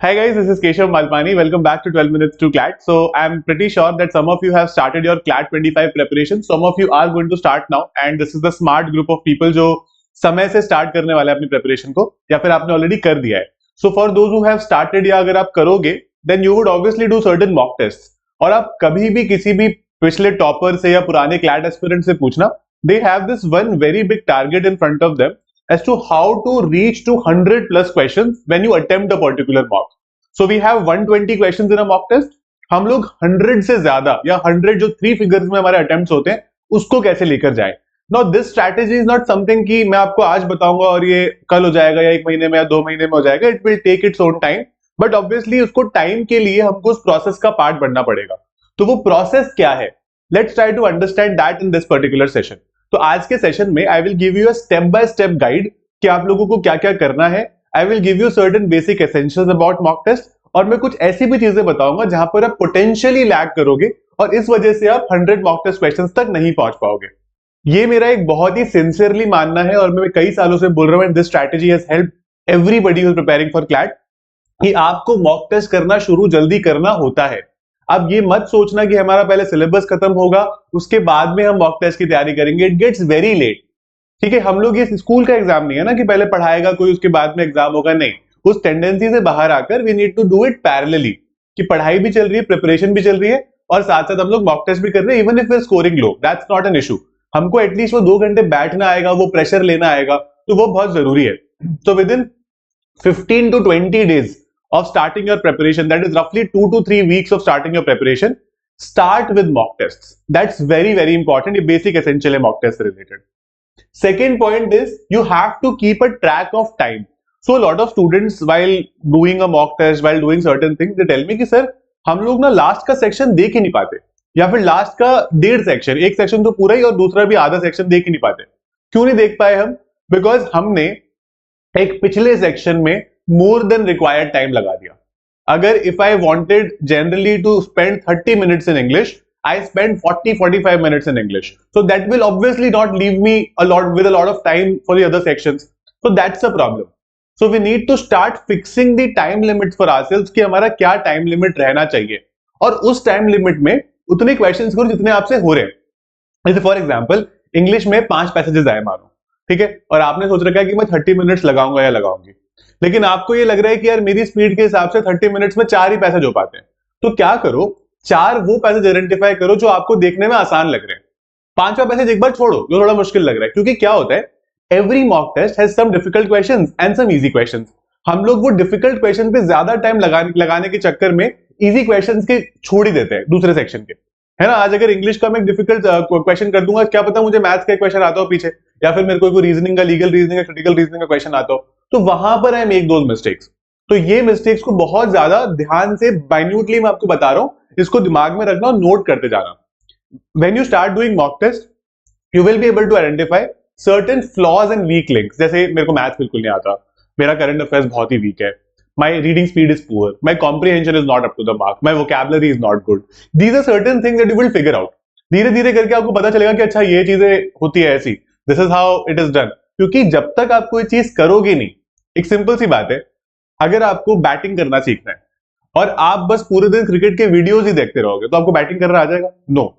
Hi guys, this is Keshav Malpani. Welcome back to 12 Minutes to CLAT. So I'm pretty sure that some of you have started your CLAT 25 preparation. Some of you are going to start now, and this is the smart group of people जो समय से start करने वाले हैं अपनी preparation को, या फिर आपने already कर दिया है. So for those who have started या अगर आप करोगे, then you would obviously do certain mock tests. और आप कभी भी किसी भी पिछले टॉपर से या पुराने CLAT एस्पिरेंट से पूछना, they have this one very big target in front of them as to how to reach to 100 plus questions when you attempt a particular mock. So we have 120 questions in a mock test. हम लोग 100 से ज्यादा या 100 जो 3 figures में हमारे attempts होते हैं उसको कैसे लेकर जाए. Now this strategy is not something कि मैं आपको आज बताऊंगा और ये कल हो जाएगा या 1 महीने में या 2 महीने में हो जाएगा. It will take its own time. But obviously उसको टाइम के लिए हमको उस प्रोसेस का पार्ट बनना पड़ेगा. तो वो प्रोसेस क्या है? Let's try to understand that in this particular session. तो आज के सेशन में I will give you a step by step guide कि आप लोगों को क्या क्या करना है. I will give you certain basic essentials about mock test, और मैं कुछ ऐसी भी चीजें बताऊंगा जहां पर आप पोटेंशियली लैग करोगे और इस वजह से आप 100 मॉक टेस्ट क्वेश्चंस तक नहीं पहुंच पाओगे. ये मेरा एक बहुत ही सिंसियरली मानना है और मैं कई सालों से बोल रहा हूं, and this strategy has helped everybody who is preparing for CLAT, कि आपको मॉक टेस्ट करना शुरू जल्दी करना होता है. अब ये मत सोचना कि हमारा पहले सिलेबस खत्म होगा उसके बाद में हम मॉक टेस्ट की तैयारी करेंगे. It gets very late. ठीक है, हम लोग ये स्कूल का एग्जाम नहीं है ना कि पहले पढ़ाएगा कोई उसके बाद में एग्जाम होगा. नहीं, उस टेंडेंसी से बाहर आकर we need to do it parallelly, कि पढ़ाई भी चल रही है, प्रिपरेशन भी चल रही है और साथ साथ हम लोग मॉक टेस्ट भी कर रहे हैं. Even if we are scoring low, that's not an issue. हमको एटलीस्ट वो 2 घंटे बैठना आएगा, वो प्रेशर लेना आएगा, तो वो बहुत जरूरी है. तो with in 15 to 20 days of starting your preparation, that is roughly 2 to 3 weeks of starting your preparation, start with mock tests. That's very very important. ये basic essential है mock test related. Second point is you have to keep a track of time. So a lot of students while doing a mock test, while doing certain things, they tell me कि sir हम लोग ना last का section देख ही नहीं पाते, या फिर लास्ट का 1.5 सेक्शन, एक सेक्शन तो पूरा ही और दूसरा भी आधा सेक्शन देख ही नहीं पाते. क्यों नहीं देख पाए हम? बिकॉज हमने एक पिछले सेक्शन में मोर देन रिक्वायर्ड टाइम लगा दिया. अगर if I wanted generally to spend 30 minutes in English, I spend 40-45 minutes in English. So that will obviously not leave me a lot of time for the other sections. So that's a problem. So we need to start fixing the time limits for ourselves कि हमारा क्या time limit रहना चाहिए, और उस time limit में उतने questions करो जितने आपसे हो रहे हैं. जैसे फॉर एग्जाम्पल इंग्लिश में 5 पैसेजेस आए मानो, ठीक है, और आपने सोच रखा है कि मैं 30 मिनट्स लगाऊंगा या लगाऊंगी, लेकिन आपको ये लग रहा है कि यार मेरी स्पीड के हिसाब से 30 मिनट्स में 4 ही पैसेज हो पाते हैं. तो क्या करो, 4 वो पैसेज आइडेंटिफाई करो जो आपको देखने में आसान लग रहे हैं. 5वां पैसेज एक बार छोड़ो जो थोड़ा मुश्किल लग रहा है. क्योंकि क्या होता है, every mock test has some difficult questions and some easy questions. हम लोग वो डिफिकल्ट क्वेश्चन पे ज्यादा टाइम लगाने के चक्कर में इजी क्वेश्चंस के छोड़ ही देते हैं दूसरे सेक्शन के, है ना. आज अगर इंग्लिश का मैं एक डिफिकल्ट क्वेश्चन कर दूंगा, क्या पता मुझे मैथ्स का क्वेश्चन आता हो पीछे, या फिर मेरे को कोई रीजनिंग का, लीगल रीजनिंग का, क्रिटिकल रीजनिंग का क्वेश्चन आता हो, तो वहां पर आई मेक दोज मिस्टेक्स. तो ये मिस्टेक्स को बहुत ज्यादा ध्यान से माइन्यूटली मैं आपको बता रहा हूं, इसको दिमाग में रखना और नोट करते जाना. When you start doing mock test, you will be able to identify certain flaws and weak links. जैसे मेरे को मैथ्स बिल्कुल नहीं आता, मेरा करंट अफेयर्स बहुत ही वीक है, my reading speed is poor, my comprehension is not up to the mark, my vocabulary is not good. These are certain things that you will figure out. धीरे धीरे करके आपको पता चलेगा कि अच्छा ये चीजें होती है ऐसी, this is how it is done. क्योंकि जब तक आप कोई चीज करोगे नहीं, एक सिंपल सी बात है, अगर आपको बैटिंग करना सीखना है और आप बस पूरे दिन क्रिकेट के वीडियोस ही देखते रहोगे, तो आपको बैटिंग करना आ जाएगा? नो.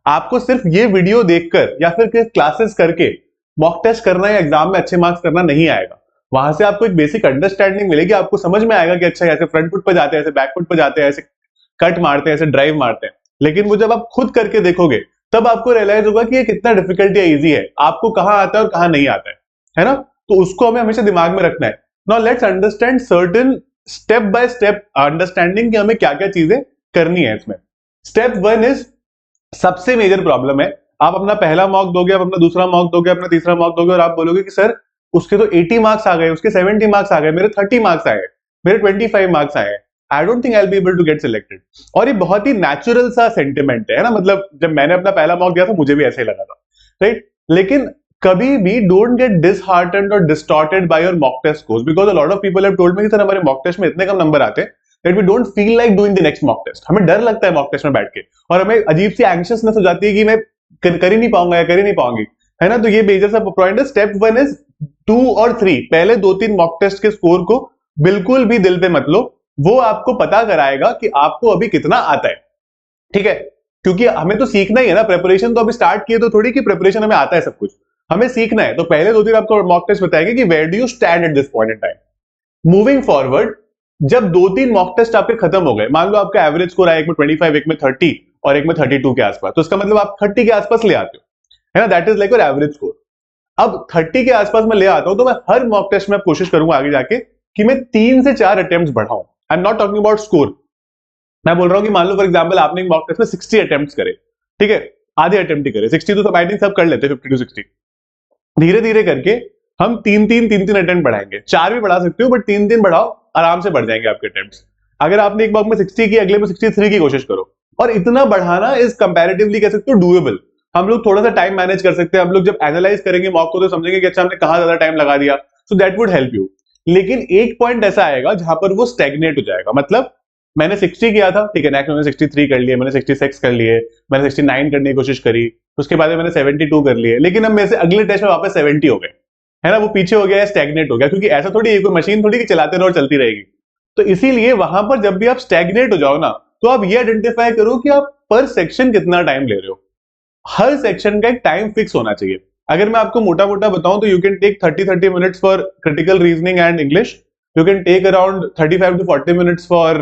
आपको सिर्फ ये वीडियो देखकर या फिर क्लासेस करके मॉक टेस्ट करना या एग्जाम में अच्छे मार्क्स करना नहीं आएगा. वहां से आपको एक बेसिक अंडरस्टैंडिंग मिलेगी, आपको समझ में आएगा कि अच्छा ऐसे फ्रंट फुट पर जाते हैं, ऐसे बैक फुट पर जाते हैं, ऐसे कट मारते हैं, ऐसे ड्राइव मारते हैं. लेकिन वो जब आप खुद करके देखोगे तब आपको रियलाइज होगा कि ये कितना डिफिकल्ट या इजी है, आपको कहां आता है और कहां नहीं आता है ना. तो उसको हमें हमेशा दिमाग में रखना है. Now let's understand certain step by step understanding कि हमें क्या क्या चीजें करनी है इसमें. स्टेप 1 इज सबसे मेजर प्रॉब्लम है. आप अपना पहला मॉक दोगे, आप अपना दूसरा मॉक दोगे, अपना तीसरा मॉक दोगे, और आप बोलोगे कि सर उसके तो 80 मार्क्स आ गए, उसके 70 मार्क्स आ गए, मेरे 30 मार्क्स आए, मेरे 25 मार्क्स आए, I don't think I will be able to get selected. और ये बहुत ही नेचुरल सा सेंटिमेंट है ना. मतलब जब मैंने अपना पहला मॉक दिया था मुझे भी ऐसे ही लगा था, राइट. लेकिन कभी भी डोंट गेट डिसहार्टेंड और distorted by your mock test scores, because a lot of people have told me कि सर हमारे मॉक टेस्ट में इतने कम नंबर आते हैं that we don't feel like doing the next mock test. हमें डर लगता है मॉक टेस्ट में बैठ के, और हमें अजीब सी एंग्शियसनेस हो जाती है कि मैं कर ही नहीं पाऊंगा या कर ही नहीं पाऊंगी, है ना. तो ये मेजर सा पॉइंट है. स्टेप 1 इज 2 और 3, पहले 2-3 मॉक टेस्ट के स्कोर को बिल्कुल भी दिल पे मत लो. वो आपको पता कराएगा कि आपको अभी कितना आता है, ठीक है? क्योंकि हमें तो सीखना ही है ना, प्रिपरेशन तो अभी स्टार्ट किए तो थोड़ी कि प्रिपरेशन हमें आता है सब कुछ, हमें सीखना है। तो पहले 2 दिन आपको मॉक टेस्ट बताएंगे कि where do you stand at this point in time. Moving forward, जब 2-3 मॉक टेस्ट आपके खत्म हो गए, मान लो आपका एवरेज स्कोर आया एक में 25, एक में 30 और एक में 32 के आसपास, तो इसका मतलब आप 30 के आसपास ले आते हो, है ना? That is like your average score. अब 30 के आसपास मैं ले आता हूं तो मैं हर मॉक टेस्ट में कोशिश करूंगा आगे जाके कि मैं 3 से 4 अटेम्प्ट्स बढ़ाऊं। I am not talking about score, मैं बोल रहा हूं कि मान लो फॉर एग्जांपल आपने एक मॉक टेस्ट में 60 अटेम्प्ट्स करे, ठीक है? आधे अटेम्प्ट ही करे, 60 तो सब आई थिंक सब कर लेते हैं, 50 टू 60। धीरे धीरे करके हम 3-3 अटेम्प्ट बढ़ाएंगे, 4 भी बढ़ा सकते हो बट 3-3 बढ़ाओ, आराम से बढ़ जाएंगे आपके अटेम्प्ट्स। अगर आपने एक मॉक में 60 की, अगले में 63 की कोशिश करो, और इतना बढ़ाना इज कंपैरेटिवली कह सकते हो डूएबल। हम लोग थोड़ा सा टाइम मैनेज कर सकते हैं, हम लोग जब एनालाइज करेंगे मॉक को तो समझेंगे कि अच्छा हमने कहां ज्यादा टाइम लगा दिया, so that would help you. लेकिन एक पॉइंट ऐसा आएगा जहां पर वो स्टैग्नेट हो जाएगा, मतलब मैंने 60 किया था, ठीक है, नेक्स्ट मैंने 63 कर लिए, मैंने 66 कर लिए, मैंने 69 करने की कोशिश करी, उसके बाद मैंने 72 कर लिए, लेकिन अब मेरे से अगले टेस्ट में वापस 70 हो गए, है ना? वो पीछे हो गया, स्टैग्नेट हो गया, क्योंकि ऐसा थोड़ी है, कोई मशीन थोड़ी कि चलाते रहो और चलती रहेगी। तो इसीलिए वहां पर जब भी आप स्टैग्नेट हो जाओ ना, तो आप ये आइडेंटिफाई करो कि आप पर सेक्शन कितना टाइम ले रहे हो। हर सेक्शन का एक टाइम फिक्स होना चाहिए। अगर मैं आपको मोटा मोटा बताऊं तो you can take 30 minutes for critical reasoning and English, you can take around 35 to 40 minutes for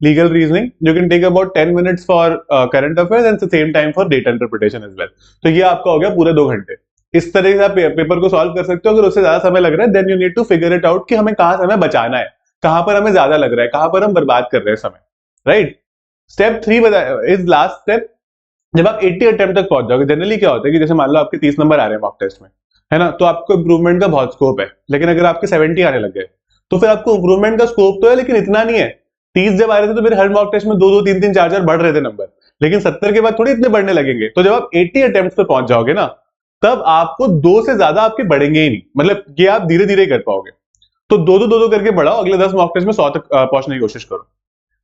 legal reasoning, you can take about 10 minutes for current affairs and same time for data interpretation as well. तो ये आपका हो गया पूरे 2 घंटे। इस तरह से आप पेपर को सॉल्व कर सकते हो। अगर उससे ज्यादा समय लग रहा है then you need to figure it out कि हमें कहां समय बचाना है, कहां पर हमें ज्यादा लग रहा है, कहां पर हम बर्बाद कर रहे हैं समय, right? Step 3 is last step. जब आप 80 अटेम्प्ट तक पहुंच जाओगे, जनरली क्या होता है कि जैसे मान लो आपके 30 नंबर आ रहे हैं मॉक टेस्ट में, है ना? तो आपको इंप्रूवमेंट का बहुत स्कोप है, लेकिन अगर आपके 70 आने लग गए तो फिर आपको इंप्रूवमेंट का स्कोप तो है लेकिन इतना नहीं है। 30 जब आ रहे थे तो मेरे हर मॉक टेस्ट में 2-2, 3-3, 4-4 बढ़ रहे थे नंबर, लेकिन 70 के बाद थोड़ी इतने बढ़ने लगेंगे। तो जब आप 80 अटेम्प्ट पे पहुंच जाओगे ना, तब आपको 2 से ज्यादा आपके बढ़ेंगे ही नहीं, मतलब ये आप धीरे धीरे कर पाओगे। तो 2-2 करके बढ़ाओ, अगले 10 मॉक टेस्ट में 100 तक पहुंचने की कोशिश करो।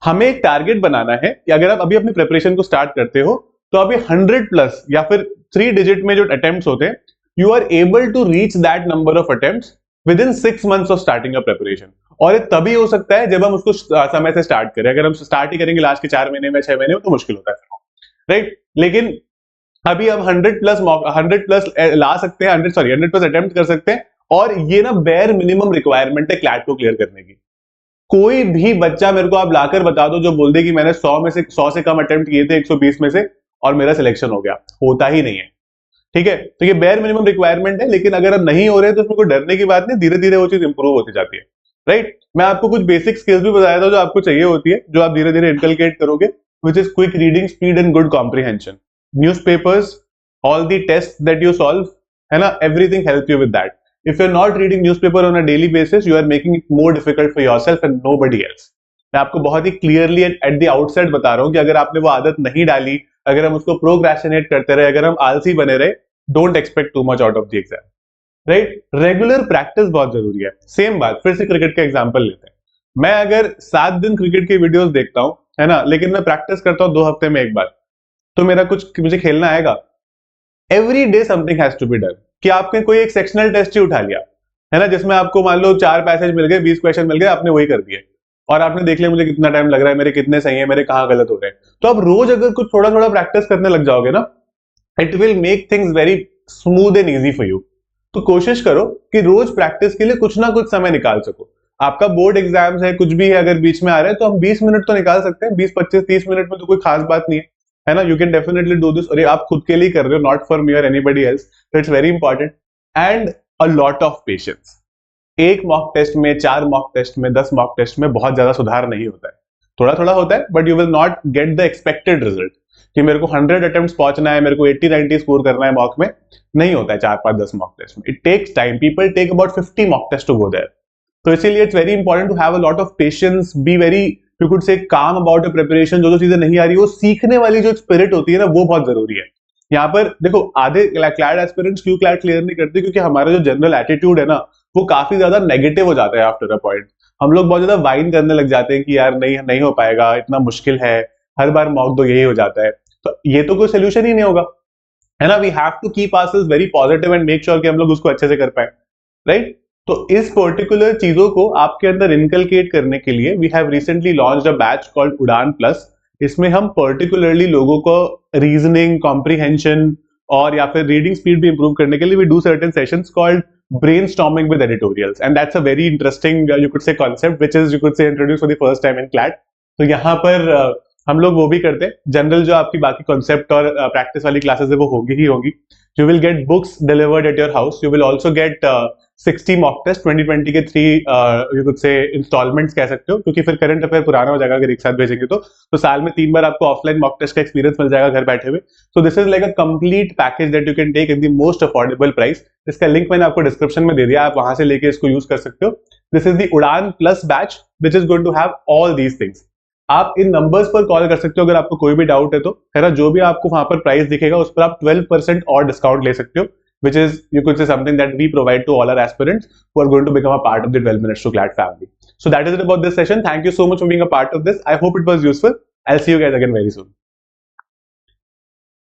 हमें एक टारगेट बनाना है कि अगर आप अभी अपनी प्रिपरेशन को स्टार्ट करते हो तो अभी 100 प्लस या फिर 3 डिजिट में जो अटेम्प्ट्स होते हैं, you are able to reach that number of attempts within 6 months of starting a preparation. और ये तभी हो सकता है जब हम उसको समय से स्टार्ट करें। अगर हम स्टार्ट ही करेंगे लास्ट के 4 महीने में, 6 महीने में, तो मुश्किल होता है, राइट? लेकिन अभी हम 100 प्लस ला सकते हैं, 100 प्लस अटेम्प्ट कर सकते हैं, और ये ना बेयर मिनिमम रिक्वायरमेंट है क्लैट को क्लियर करने की। कोई भी बच्चा मेरे को आप लाकर बता दो जो बोल दे कि मैंने 100 से कम अटेम्प्ट किए थे 120 में से और मेरा सिलेक्शन हो गया, होता ही नहीं है, ठीक है? तो ये बेयर मिनिमम रिक्वायरमेंट है, लेकिन अगर अब नहीं हो रहे तो उसमें कोई डरने की बात नहीं, धीरे धीरे वो चीज इंप्रूव होती जाती है, राइट? मैं आपको कुछ बेसिक स्किल्स भी बताया था जो आपको चाहिए होती है, जो आप धीरे धीरे इनकलकेट करोगे, which is quick reading speed and good comprehension, newspapers, all the tests that you solve, है ना? Everything helps you with that. If you're not reading newspaper on a daily basis, you are making it more difficult for yourself and nobody else. मैं आपको बहुत ही clearly at the outset बता रहा हूं कि अगर आपने वो आदत नहीं डाली, अगर हम उसको प्रोक्रेस्टिनेट करते रहे, अगर हम आलसी बने रहे, don't expect too much out of the exam, right? Regular practice बहुत जरूरी है। सेम बात, फिर से क्रिकेट का एग्जाम्पल लेते हैं। मैं अगर 7 दिन क्रिकेट की वीडियोस देखता हूं, है ना, लेकिन मैं प्रैक्टिस करता हूं 2 हफ्ते में एक बार, तो मुझे खेलना आएगा? Every day something has to be done. कि आपने कोई एक सेक्शनल टेस्ट ही उठा लिया, है ना, जिसमें आपको मान लो 4 पैसेज मिल गए, 20 क्वेश्चन मिल गए, आपने वही कर दिए, और आपने देख लिया मुझे कितना टाइम लग रहा है, मेरे कितने सही है, मेरे कहाँ गलत हो रहे हैं। तो आप रोज अगर कुछ थोड़ा थोड़ा प्रैक्टिस करने लग जाओगे ना, it will make things very smooth and easy for you. तो कोशिश करो कि रोज प्रैक्टिस के लिए कुछ ना कुछ समय निकाल सको। आपका बोर्ड एग्जाम्स है, कुछ भी है, अगर बीच में आ रहा है तो हम 20 मिनट तो निकाल सकते हैं, 20, 25, 30 मिनट में तो कोई खास बात नहीं है ना? You can definitely do this, और ये आप खुद के लिए कर रहे हो, नॉट फॉर मी और एनीबडी एल्स, तो it's very important. And a lot of patience. एक मॉक टेस्ट में, 4 मॉक टेस्ट में, 10 मॉक टेस्ट में बहुत ज्यादा सुधार नहीं होता है, थोड़ा थोड़ा होता है, but you will not get the expected result कि मेरे को 100 अटेम्प्ट्स पहुंचना है, मेरे को 80-90 स्कोर करना है मॉक में। नहीं होता है 4, 5, 10 मॉक टेस्ट में। It takes time, people take about 50 mock test to go there. तो इसीलिए it's very important to have a lot of patience, be very, you could say, calm about a preparation. जो चीजें नहीं आ रही, वो सीखने वाली जो स्पिरिट होती है ना, वो बहुत जरूरी है। यहाँ पर देखो, आधे क्लैट एस्पिरेंट्स क्यों क्लैट क्लियर नहीं करते? क्योंकि हमारा जो जनरल एटीट्यूड है ना, वो काफी ज्यादा नेगेटिव हो जाता है आफ्टर अ पॉइंट। हम लोग बहुत ज्यादा वाइन करने लग जाते हैं कि यार नहीं नहीं हो पाएगा, इतना मुश्किल है, हर बार मॉक दो यही हो जाता है। तो ये तो कोई सोल्यूशन ही नहीं होगा, है ना? We have to keep ourselves very positive and make sure कि हम लोग उसको अच्छे से कर पाए, राइट? तो इस पर्टिकुलर चीजों को आपके अंदर इनकलकेट करने के लिए we have recently launched a batch called Udaan plus. इसमें हम पर्टिकुलरली लोगों को रीजनिंग, कॉम्प्रिहेंशन और या फिर रीडिंग स्पीड भी इंप्रूव करने के लिए we do certain sessions called brainstorming with editorials, and that's a very interesting you could say concept which is you could say introduced for the first time in CLAT। तो यहाँ पर हम लोग वो भी करते हैं। जनरल जो आपकी बाकी कॉन्सेप्ट और प्रैक्टिस वाली क्लासेस है वो होगी ही होगी। You will get books delivered at your house, you will also get 60 mock test 2020 के 3 यू कुड से इंस्टॉलमेंट्स कह सकते हो, क्योंकि फिर करंट अफेयर पुराना हो जाएगा अगर एक साथ भेजेंगे तो साल में 3 बार आपको ऑफलाइन मॉक टेस्ट का एक्सपीरियंस मिल जाएगा घर बैठे हुए। So this is like a complete package that you can take in the most affordable price. इसका लिंक मैंने आपको डिस्क्रिप्शन में दे दिया, आप वहां से लेके इसको यूज कर सकते हो। This is the Udaan plus batch which is going to have all these things. आप इन नंबर्स पर कॉल कर सकते हो अगर आपको कोई भी डाउट है तो, है ना। जो भी आपको वहां पर प्राइस दिखेगा उस पर आप 12% और डिस्काउंट ले सकते हो, which is you could say something that we provide to all our aspirants who are going to become a part of the 12 minutes to CLAT family. So that is it about this session. Thank you so much for being a part of this. I hope it was useful. I'll see you guys again very soon.